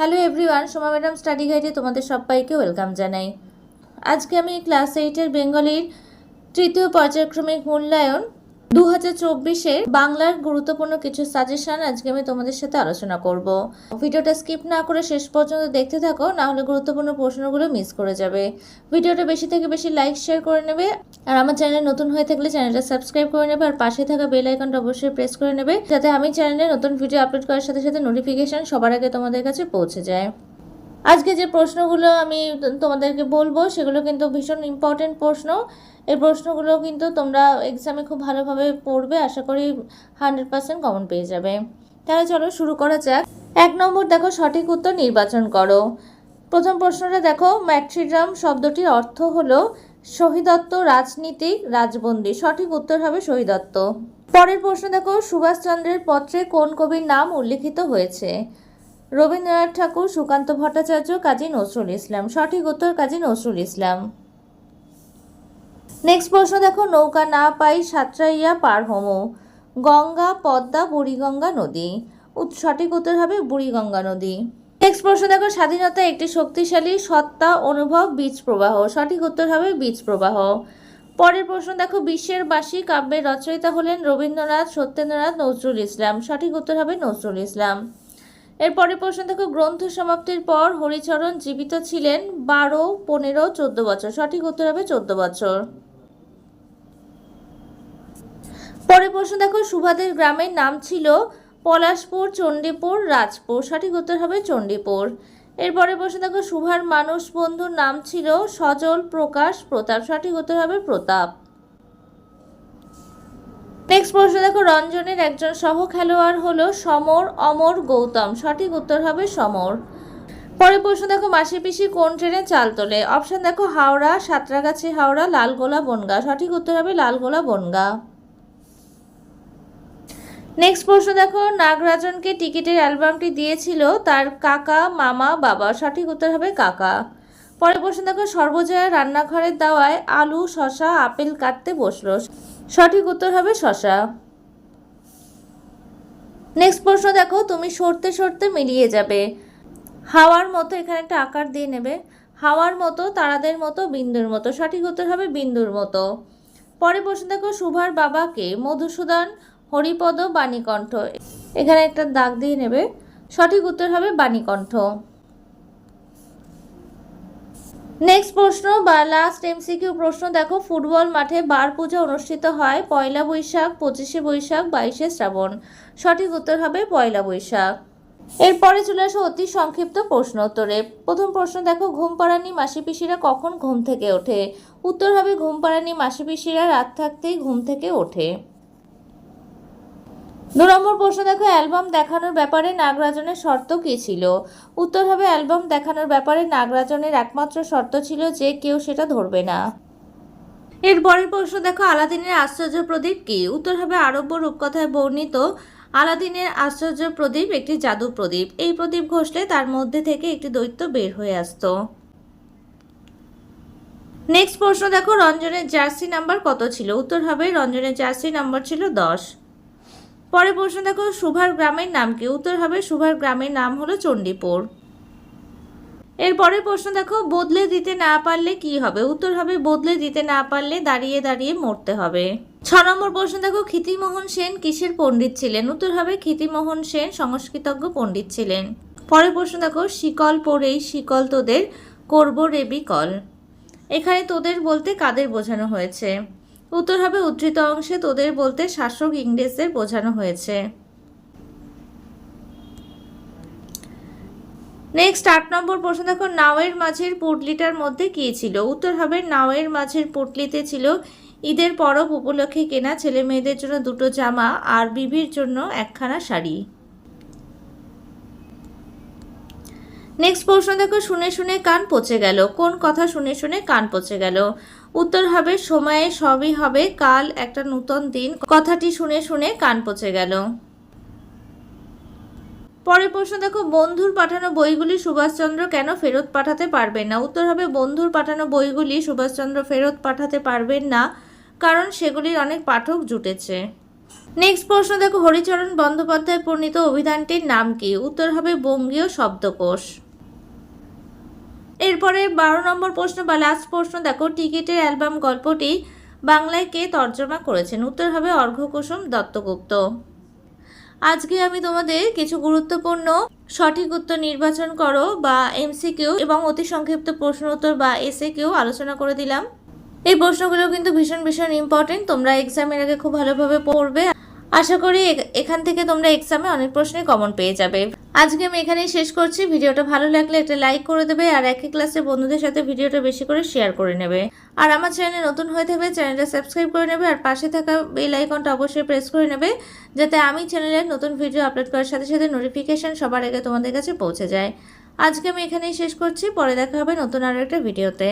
Hello everyone, Soma madam study গাইডে তোমাদের সবাইকে ওয়েলকাম জানাই। আজকে আমি ক্লাস 8-এর বেঙ্গলির তৃতীয় পর্যায়ক্রমিক মূল্যায়ন 2024-এর বাংলার গুরুত্বপূর্ণ কিছু সাজেশন আজকে আমি তোমাদের সাথে আলোচনা করব। ভিডিওটা স্কিপ না করে শেষ পর্যন্ত দেখতে থাকো, না হলে গুরুত্বপূর্ণ প্রশ্নগুলো মিস করে যাবে। ভিডিওটা বেশি থেকে বেশি লাইক শেয়ার করে নেবে, আর আমার চ্যানেলে নতুন হয়ে থাকলে চ্যানেলটা সাবস্ক্রাইব করে নেবে, আর পাশে থাকা বেল আইকনটা অবশ্যই প্রেস করে নেবে, যাতে আমি চ্যানেলে নতুন ভিডিও আপলোড করার সাথে সাথে নোটিফিকেশন সবার আগে তোমাদের কাছে পৌঁছে যায়। আজকে যে প্রশ্নগুলো আমি তোমাদেরকে বলবো সেগুলো কিন্তু ভীষণ ইম্পর্টেন্ট প্রশ্ন। এই প্রশ্নগুলো কিন্তু তোমরা এক্সামে খুব ভালোভাবে পড়বে, আশা করি 100% কমন পেয়ে যাবে। তাহলে চলো শুরু করা যাক। 1 নম্বর দেখো, সঠিক উত্তর নির্বাচন করো। প্রথম প্রশ্নটা দেখো, ম্যাট্রিড্রাম শব্দটির অর্থ হলো শহীদত্ব, রাজনীতিক, রাজবন্দী। সঠিক উত্তর হবে শহীদত্ব। পরের প্রশ্ন দেখো, সুভাষচন্দ্রের পত্রে কোন কবির নাম উল্লিখিত হয়েছে? রবীন্দ্রনাথ ঠাকুর, সুকান্ত ভট্টাচার্য, কাজী নজরুল ইসলাম। সঠিক উত্তর কাজী নজরুল ইসলাম। নেক্সট প্রশ্ন দেখো, নৌকা না পাই সাঁতরাইয়া পার হমো। গঙ্গা, পদ্মা, বুড়িগঙ্গা নদী। সঠিক উত্তর হবে বুড়িগঙ্গা নদী। নেক্সট প্রশ্ন দেখো, স্বাধীনতা একটি শক্তিশালী সত্তা, অনুভব, বীজ প্রবাহ। সঠিক উত্তর হবে বীজ প্রবাহ। পরের প্রশ্ন দেখো, বিশ্বের বাসী কাব্যের রচয়িতা হলেন রবীন্দ্রনাথ, সত্যেন্দ্রনাথ, নজরুল ইসলাম। সঠিক উত্তর হবে নজরুল ইসলাম। এরপরের প্রশ্ন দেখো, গ্রন্থ সমাপ্তির পর হরিচরণ জীবিত ছিলেন 12, 15, 14 বছর। সঠিক উত্তর হবে 14 বছর। পরের প্রশ্ন দেখো, সুভাদের গ্রামের নাম ছিল পলাশপুর, চণ্ডীপুর, রাজপুর। সঠিক উত্তর হবে চণ্ডীপুর। এরপরের প্রশ্ন দেখো, সুভার মানুষ বন্ধুর নাম ছিল সজল, প্রকাশ, প্রতাপ। সঠিক উত্তর হবে প্রতাপ। নেক্সট প্রশ্ন দেখো, রঞ্জনের একজন সহ খেলোয়াড় হলো সমর, অমর, গৌতম। সঠিক উত্তর হবে সমর। পরের প্রশ্ন দেখো, মাসি পিসি কোন ট্রেনে চাল তোলে? অপশন দেখো, হাওড়া, সাঁতরাগাছি হাওড়া, লালগোলা বনগাঁ। সঠিক উত্তর হবে লালগোলা বনগাঁ। নেক্সট প্রশ্ন দেখো, নাগরাজনকে টিকিটের অ্যালবামটি দিয়েছিল তার কাকা, মামা, বাবা। সঠিক উত্তর হবে কাকা। পরের প্রশ্ন দেখো, সর্বজয়া রান্নাঘরের দাওয়ায় আলু, শসা, আপেল কাটতে বসলো। সঠিক উত্তর হবে শসা। নেক্সট প্রশ্ন দেখো, তুমি সরতে সরতে মিলিয়ে যাবে। হাওয়ার মতো, এখানে একটা আকার দিয়ে নেবে, হাওয়ার মতো, তারাদের মতো, বিন্দুর মতো। সঠিক উত্তর হবে বিন্দুর মতো। পরের প্রশ্ন দেখো, সুভার বাবাকে মধুসূদন, হরিপদ, বাণীকণ্ঠ। এখানে একটা দাগ দিয়ে নেবে, সঠিক উত্তর হবে বাণীকণ্ঠ। নেক্সট প্রশ্ন বা লাস্ট এমসিকিউ প্রশ্ন দেখো, ফুটবল মাঠে বার পূজা অনুষ্ঠিত হয় 1 বৈশাখ, 25 বৈশাখ, 22 শ্রাবণ। সঠিক উত্তর হবে 1 বৈশাখ। এরপরে চলে আসো অতি সংক্ষিপ্ত প্রশ্ন উত্তরে। প্রথম প্রশ্ন দেখো, ঘুম পাড়ানি মাসি পিসিরা কখন ঘুম থেকে ওঠে? উত্তর হবে ঘুম পাড়ানি মাসি পিসিরা রাত থাকতেই ঘুম থেকে ওঠে। 2 নম্বর প্রশ্ন দেখো, অ্যালবাম দেখানোর ব্যাপারে নাগরাজনের শর্ত কী ছিল? উত্তর হবে অ্যালবাম দেখানোর ব্যাপারে নাগরাজনের একমাত্র শর্ত ছিল যে কেউ সেটা ধরবে না। এরপরের প্রশ্ন দেখো, আলাদিনের আশ্চর্য প্রদীপ কি? উত্তর হবে আরব্য রূপকথায় বর্ণিত আলাদিনের আশ্চর্য প্রদীপ একটি জাদু প্রদীপ। এই প্রদীপ ঘষলে তার মধ্যে থেকে একটি দৈত্য বের হয়ে আসতো। নেক্সট প্রশ্ন দেখো, রঞ্জনের জার্সি নাম্বার কত ছিল? উত্তর হবে রঞ্জনের জার্সি নাম্বার ছিল 10। পরের প্রশ্ন দেখো, সুভার গ্রামের নাম কি? উত্তর হবে সুভার গ্রামের নাম হলো চণ্ডীপুর। এরপরের প্রশ্ন দেখো, বদলে দিতে না পারলে কি হবে? উত্তর হবে বদলে দিতে না পারলে দাঁড়িয়ে দাঁড়িয়ে মরতে হবে। 6 নম্বর প্রশ্ন দেখো, ক্ষিতিমোহন সেন কিসের পণ্ডিত ছিলেন? উত্তর হবে ক্ষিতিমোহন সেন সংস্কৃতজ্ঞ পণ্ডিত ছিলেন। পরের প্রশ্ন দেখো, শিকল পরেই শিকল তোদের করব রে বিকল। এখানে তোদের বলতে কাদের বোঝানো হয়েছে? উত্তর হবে উদ্ধৃত অংশে তোদের বলতে শাসক ইংরেজদের বোঝানো হয়েছে। নেক্সট 8 নম্বর প্রশ্ন দেখো, নাওয়ের মাঝের পুটলিটার মধ্যে কি ছিল? উত্তর হবে নাওয়ের মাঝের পুটলিতে ছিল ঈদের পরব উপলক্ষে কেনা ছেলে মেয়েদের জন্য 2টো জামা আর বিবির জন্য 1খানা শাড়ি। নেক্সট প্রশ্ন দেখো, শুনে শুনে কান পচে গেল। কোন কথা শুনে শুনে কান পচে গেল? উত্তর হবে সময়ে সবই হবে, কাল একটা নূতন দিন কথাটি শুনে শুনে কান পচে গেল। পরের প্রশ্ন দেখো, বন্ধুর পাঠানো বইগুলি সুভাষচন্দ্র কেন ফেরত পাঠাতে পারবেন না? উত্তর হবে বন্ধুর পাঠানো বইগুলি সুভাষচন্দ্র ফেরত পাঠাতে পারবেন না কারণ সেগুলির অনেক পাঠক জুটেছে। নেক্সট প্রশ্ন দেখো, হরিচরণ বন্দ্যোপাধ্যায় প্রণীত অভিধানটির নাম কি? উত্তর হবে বঙ্গীয় শব্দকোষ। এরপরে 12 নম্বর প্রশ্ন বা লাস্ট প্রশ্ন দেখো, টিকিটের অ্যালবাম গল্পটি বাংলায় কে তর্জমা করেছেন? উত্তর হবে অর্ঘ্যকুসুম দত্তগুপ্ত। আজকে আমি তোমাদের কিছু গুরুত্বপূর্ণ সঠিক উত্তর নির্বাচন করো বা এমসিকিউ এবং অতি সংক্ষিপ্ত প্রশ্ন উত্তর বা এসএকিউ আলোচনা করে দিলাম। এই প্রশ্নগুলো কিন্তু ভীষণ ভীষণ ইম্পর্টেন্ট, তোমরা এক্সামের আগে খুব ভালোভাবে পড়বে। আশা করি এখান থেকে তোমরা এক্সামে অনেক প্রশ্নই কমন পেয়ে যাবে। আজকে আমি এখানেই শেষ করছি। ভিডিওটা ভালো লাগলে একটা লাইক করে দেবে আর একই ক্লাসের বন্ধুদের সাথে ভিডিওটা বেশি করে শেয়ার করে নেবে। আর আমার চ্যানেলে নতুন হয়ে থাকলে চ্যানেলটা সাবস্ক্রাইব করে নেবে আর পাশে থাকা বেল আইকনটা অবশ্যই প্রেস করে নেবে, যাতে আমি চ্যানেলের নতুন ভিডিও আপলোড করার সাথে সাথে নোটিফিকেশন সবার আগে তোমাদের কাছে পৌঁছে যায়। আজকে আমি এখানেই শেষ করছি, পরে দেখা হবে নতুন আরও একটা ভিডিওতে।